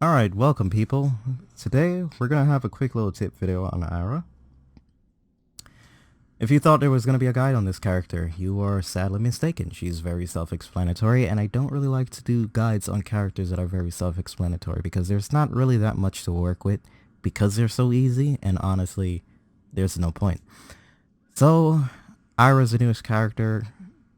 Alright, welcome people. Today we're gonna have a quick little tip video on Eira. If you thought there was gonna be a guide on this character, you are sadly mistaken. She's very self-explanatory, and I don't really like to do guides on characters that are very self-explanatory because there's not really that much to work with because they're so easy, and honestly, there's no point. So, Eira's the newest character.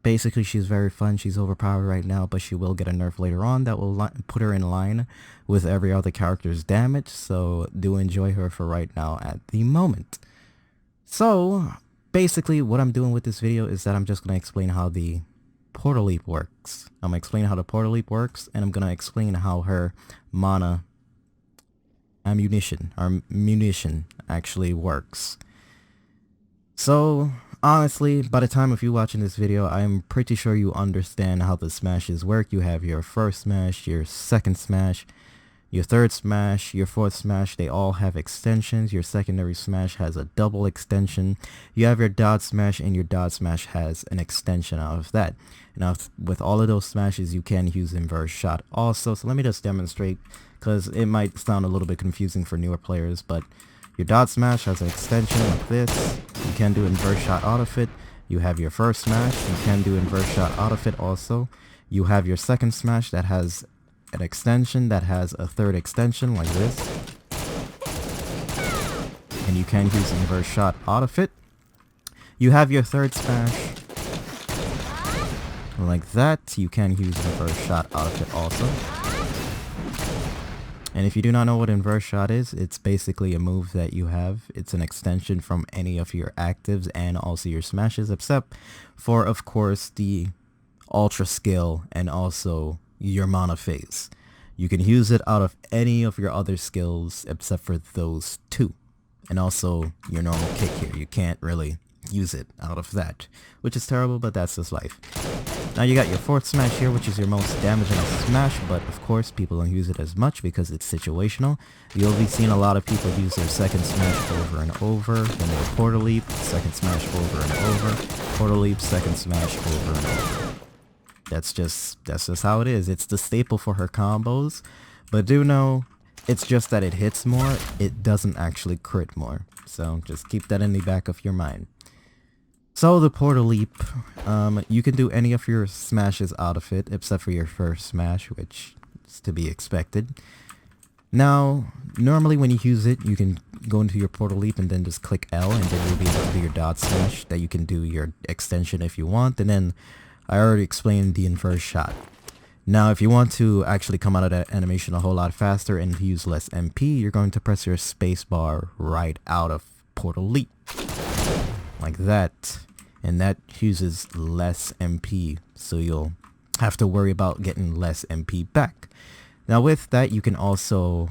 Basically, she's very fun. She's overpowered right now, but she will get a nerf later on that will put her in line with every other character's damage, so do enjoy her for right now at the moment. So, basically, what I'm doing with this video is that I'm just going to explain how the Portal Leap works. I'm going to explain how the Portal Leap works, and I'm going to explain how her mana munition actually works. So, honestly, by the time of you watching this video, I'm pretty sure you understand how the smashes work. You have your first smash, your second smash, your third smash, your fourth smash. They all have extensions. Your secondary smash has a double extension. You have your dodge smash, and your dodge smash has an extension out of that. Now, with all of those smashes, you can use inverse shot also. So let me just demonstrate, because it might sound a little bit confusing for newer players, but your dodge smash has an extension like this. You can do inverse shot out of it. You have your first smash. You can do inverse shot out of it also. You have your second smash that has an extension that has a third extension like this. And you can use inverse shot out of it. You have your third smash like that. You can use inverse shot out of it also. And if you do not know what inverse shot is, it's basically a move that you have. It's an extension from any of your actives and also your smashes, except for, of course, the ultra skill and also your mana phase. You can use it out of any of your other skills except for those two. And also your normal kick here. You can't really use it out of that, which is terrible, but that's just life. Now you got your fourth smash here, which is your most damaging smash, but of course people don't use it as much because it's situational. You'll be seeing a lot of people use their second smash over and over, then their Portal Leap, second smash over and over, Portal Leap, second smash over and over. That's just how it is. It's the staple for her combos, but do know it's just that it hits more, it doesn't actually crit more. So just keep that in the back of your mind. So the Portal Leap, you can do any of your smashes out of it except for your first smash, which is to be expected. Now, normally when you use it, you can go into your Portal Leap and then just click L, and then you'll be able to do your dodge smash, that you can do your extension if you want, and then I already explained the inverse shot. Now, if you want to actually come out of that animation a whole lot faster and use less MP, you're going to press your space bar right out of Portal Leap. Like that, and that uses less MP, so you'll have to worry about getting less MP back. Now with that, you can also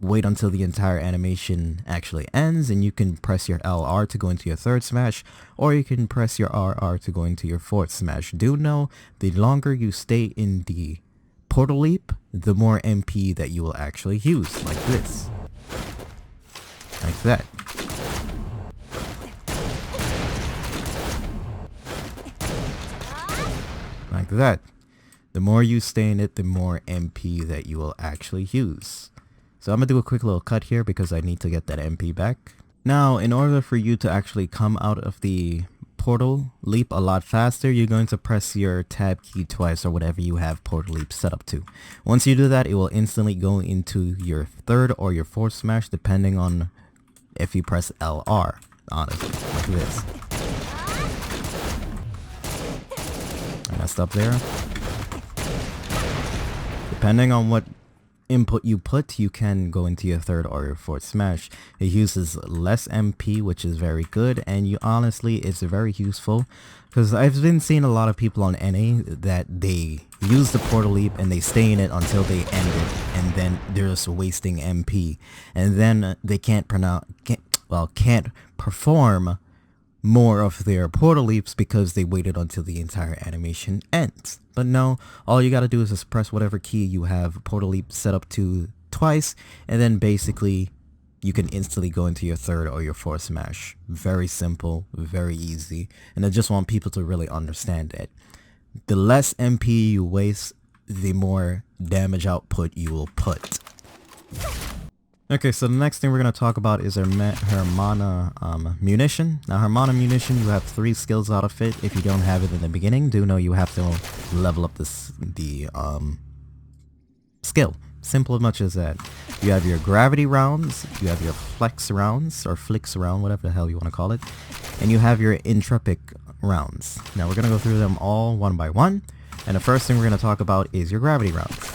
wait until the entire animation actually ends, and you can press your LR to go into your third smash, or you can press your RR to go into your fourth smash. Do know, the longer you stay in the Portal Leap, the more MP that you will actually use, like this. Like that. Like that. The more you stay in it, the more MP that you will actually use. So I'm gonna do a quick little cut here because I need to get that MP back. Now, in order for you to actually come out of the Portal Leap a lot faster, you're going to press your tab key twice or whatever you have Portal Leap set up to. Once you do that, it will instantly go into your third or your fourth smash, depending on if you press LR on it, like this. I messed up there. Depending on what input you put, you can go into your third or your fourth smash. It uses less MP, which is very good, and you honestly, it's very useful, because I've been seeing a lot of people on NA that they use the Portal Leap and they stay in it until they end it, and then they're just wasting MP, and then they can't perform more of their Portal Leaps because they waited until the entire animation ends. But no, all you gotta do is just press whatever key you have Portal Leap set up to twice, and then basically you can instantly go into your third or your fourth smash. Very simple, very easy, and I just want people to really understand it. The less MP you waste, the more damage output you will put. Okay, so the next thing we're going to talk about is her mana munition. Now, her mana munition, you have 3 skills out of it. If you don't have it in the beginning, do know you have to level up the skill. Simple as much as that. You have your gravity rounds, you have your flex rounds, or flicks round, whatever the hell you want to call it, and you have your intrepic rounds. Now, we're going to go through them all one by one, and the first thing we're going to talk about is your gravity rounds.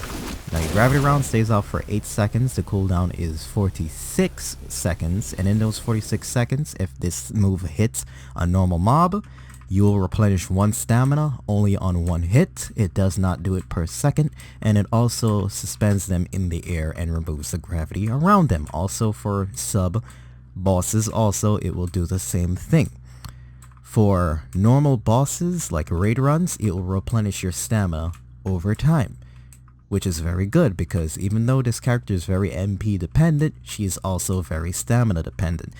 Now, your gravity round stays out for 8 seconds. The cooldown is 46 seconds. And in those 46 seconds, if this move hits a normal mob, you will replenish 1 stamina only on 1 hit. It does not do it per second. And it also suspends them in the air and removes the gravity around them. Also for sub bosses, also it will do the same thing. For normal bosses like raid runs, it will replenish your stamina over time, which is very good because even though this character is very MP dependent, she is also very stamina dependent.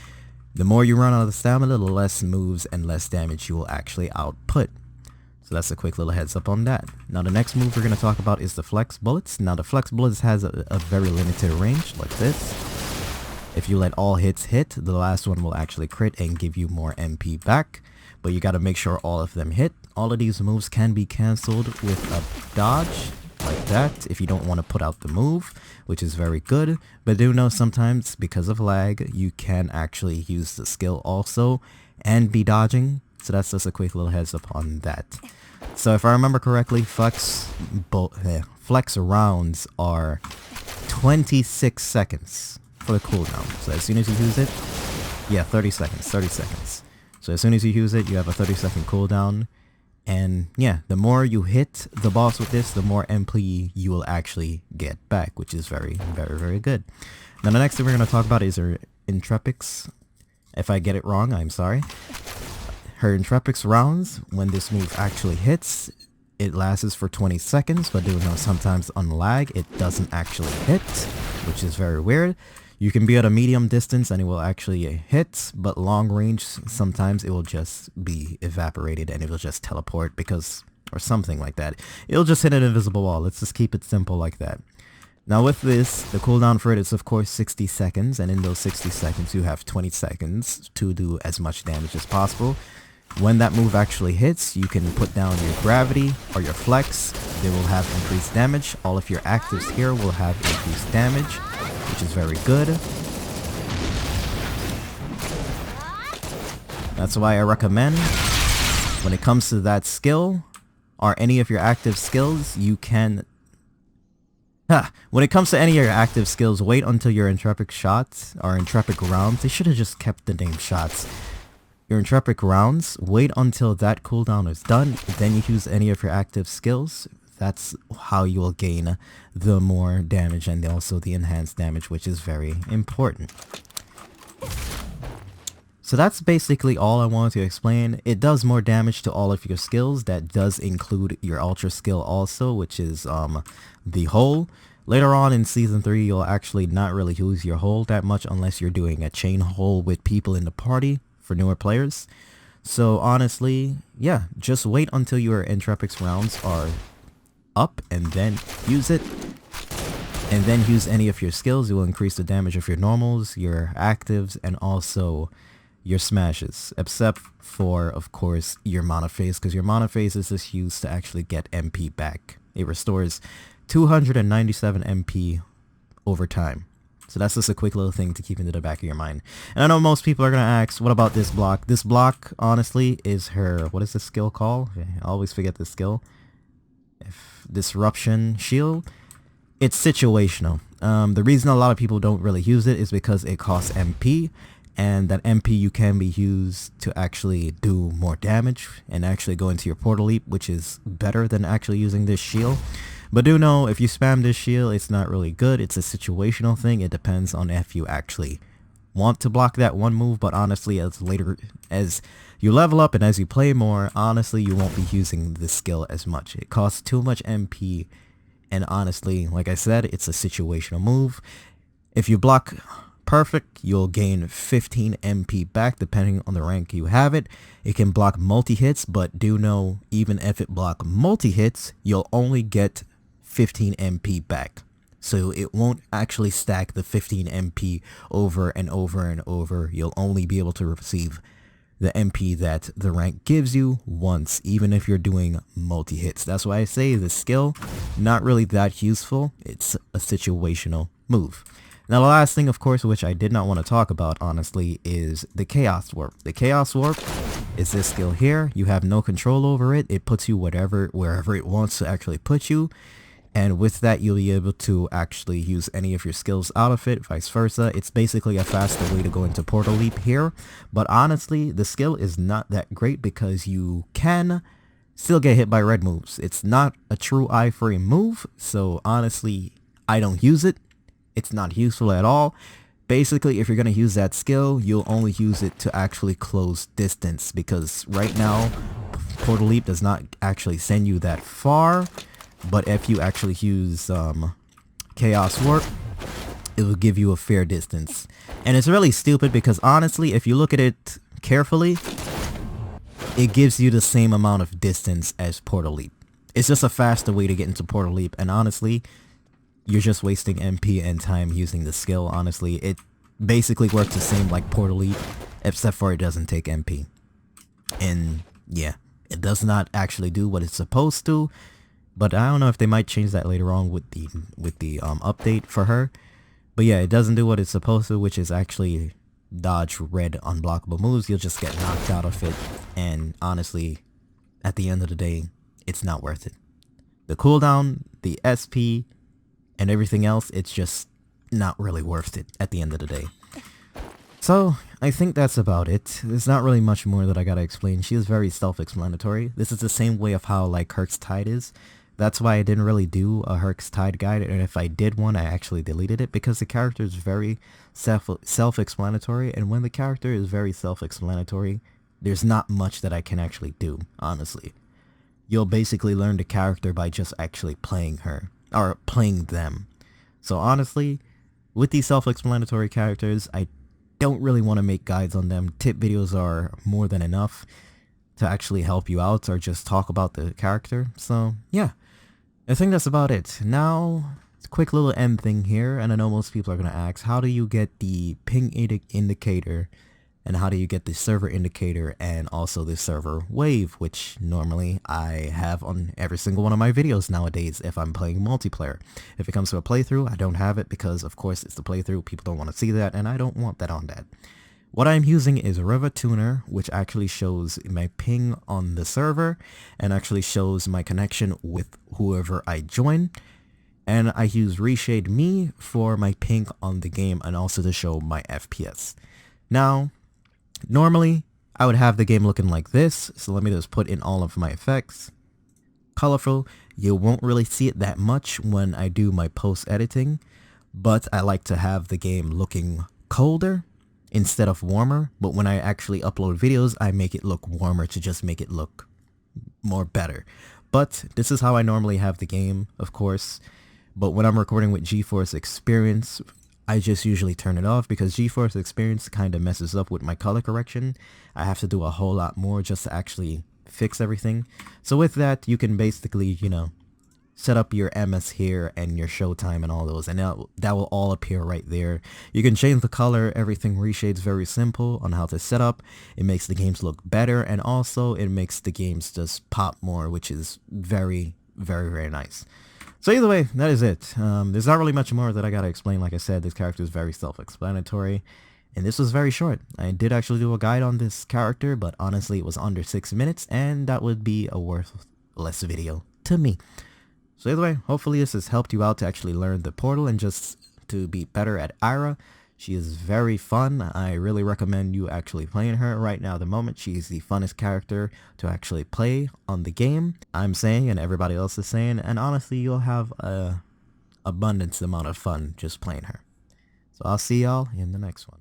The more you run out of stamina, the less moves and less damage you will actually output. So that's a quick little heads up on that. Now the next move we're going to talk about is the flex bullets. Now the flex bullets has a very limited range like this. If you let all hits hit, the last one will actually crit and give you more MP back. But you got to make sure all of them hit. All of these moves can be cancelled with a dodge, like that, if you don't want to put out the move, which is very good. But do know sometimes because of lag you can actually use the skill also and be dodging, so that's just a quick little heads up on that. So if I remember correctly, flex rounds are 26 seconds for the cooldown. So as soon as you use it, yeah, 30 seconds. So as soon as you use it, you have a 30-second cooldown. And yeah, the more you hit the boss with this, the more MP you will actually get back, which is very, very, very good. Now the next thing we're going to talk about is her Intrepics. If I get it wrong, I'm sorry. Her Intrepics rounds, when this move actually hits, it lasts for 20 seconds, but do know sometimes on lag it doesn't actually hit, which is very weird. You can be at a medium distance and it will actually hit, but long range, sometimes it will just be evaporated and it will just teleport because, or something like that. It'll just hit an invisible wall. Let's just keep it simple like that. Now with this, the cooldown for it is of course 60 seconds, and in those 60 seconds you have 20 seconds to do as much damage as possible. When that move actually hits, you can put down your gravity or your flex. They will have increased damage. All of your actives here will have increased damage, which is very good. That's why I recommend, when it comes to that skill, or any of your active skills, you can... When it comes to any of your active skills, wait until your Intrepic shots, or Intrepic rounds. They should have just kept the name shots. Your Intrepic rounds, wait until that cooldown is done, then you use any of your active skills. That's how you will gain the more damage and also the enhanced damage, which is very important. So that's basically all I wanted to explain. It does more damage to all of your skills. That does include your ultra skill also, which is the hole. Later on in Season 3, you'll actually not really use your hole that much unless you're doing a chain hole with people in the party for newer players. So honestly, yeah, just wait until your Intrepics rounds are up and then use it. And then use any of your skills. It will increase the damage of your normals, your actives, and also your smashes. Except for, of course, your mana phase, because your mana phase is just used to actually get MP back. It restores 297 MP over time. So that's just a quick little thing to keep into the back of your mind. And I know most people are going to ask, what about this block? This block, honestly, is her... What is this skill called? I always forget this skill. Disruption Shield. It's situational. The reason a lot of people don't really use it is because it costs MP. And that MP you can be used to actually do more damage and actually go into your portal leap, which is better than actually using this shield. But do know, if you spam this shield, it's not really good. It's a situational thing. It depends on if you actually want to block that one move. But honestly, as you level up and as you play more, honestly, you won't be using this skill as much. It costs too much MP. And honestly, like I said, it's a situational move. If you block perfect, you'll gain 15 MP back depending on the rank you have it. It can block multi-hits, but do know, even if it block multi-hits, you'll only get 15 MP back. So it won't actually stack the 15 MP over and over and over. You'll only be able to receive the MP that the rank gives you once, even if you're doing multi-hits. That's why I say the skill, not really that useful. It's a situational move. Now the last thing, of course, which I did not want to talk about, honestly, is the Chaos Warp. The Chaos Warp is this skill here. You have no control over it. It puts you wherever it wants to actually put you. And with that, you'll be able to actually use any of your skills out of it, vice versa. It's basically a faster way to go into Portal Leap here. But honestly, the skill is not that great because you can still get hit by red moves. It's not a true iframe move, so honestly, I don't use it. It's not useful at all. Basically, if you're going to use that skill, you'll only use it to actually close distance, because right now, Portal Leap does not actually send you that far. But if you actually use Chaos Warp, it will give you a fair distance. And it's really stupid because honestly, if you look at it carefully, it gives you the same amount of distance as Portal Leap. It's just a faster way to get into Portal Leap, and honestly, you're just wasting MP and time using the skill. Honestly, it basically works the same like Portal Leap, except for it doesn't take MP. And yeah, it does not actually do what it's supposed to. But I don't know if they might change that later on with the update for her. But yeah, it doesn't do what it's supposed to, which is actually dodge red unblockable moves. You'll just get knocked out of it. And honestly, at the end of the day, it's not worth it. The cooldown, the SP, and everything else, it's just not really worth it at the end of the day. So, I think that's about it. There's not really much more that I gotta explain. She is very self-explanatory. This is the same way of how like Herc's Tide is. That's why I didn't really do a Herc's Tide guide, and if I did one, I actually deleted it because the character is very self-explanatory, and when the character is very self-explanatory, there's not much that I can actually do, honestly. You'll basically learn the character by just actually playing her, or playing them. So honestly, with these self-explanatory characters, I don't really want to make guides on them. Tip videos are more than enough to actually help you out or just talk about the character. So yeah, I think that's about it. Now, quick little end thing here, and I know most people are going to ask, how do you get the ping indicator, and how do you get the server indicator, and also the server wave, which normally I have on every single one of my videos nowadays if I'm playing multiplayer. If it comes to a playthrough, I don't have it because of course it's the playthrough, people don't want to see that, and I don't want that on that. What I'm using is a River Tuner, which actually shows my ping on the server and actually shows my connection with whoever I join. And I use Reshade Me for my ping on the game and also to show my FPS. Now, normally I would have the game looking like this, so let me just put in all of my effects. Colorful, you won't really see it that much when I do my post editing, but I like to have the game looking colder instead of warmer. But when I actually upload videos, I make it look warmer to just make it look more better. But this is how I normally have the game, of course. But when I'm recording with GeForce Experience, I just usually turn it off because GeForce Experience kind of messes up with my color correction. I have to do a whole lot more just to actually fix everything. So with that, you can basically, you know, set up your MS here and your showtime and all those, and that will all appear right there. You can change the color, everything. Reshade's very simple on how to set up. It makes the games look better, and also it makes the games just pop more, which is very, very, very nice. So either way, that is it. There's not really much more that I gotta explain. Like I said, this character is very self-explanatory, and this was very short. I did actually do a guide on this character, but honestly it was under 6 minutes, and that would be a worthless video to me. So either way, hopefully this has helped you out to actually learn the portal and just to be better at Eira. She is very fun. I really recommend you actually playing her right now at the moment. She's the funnest character to actually play on the game, I'm saying, and everybody else is saying, and honestly you'll have a abundance amount of fun just playing her. So I'll see y'all in the next one.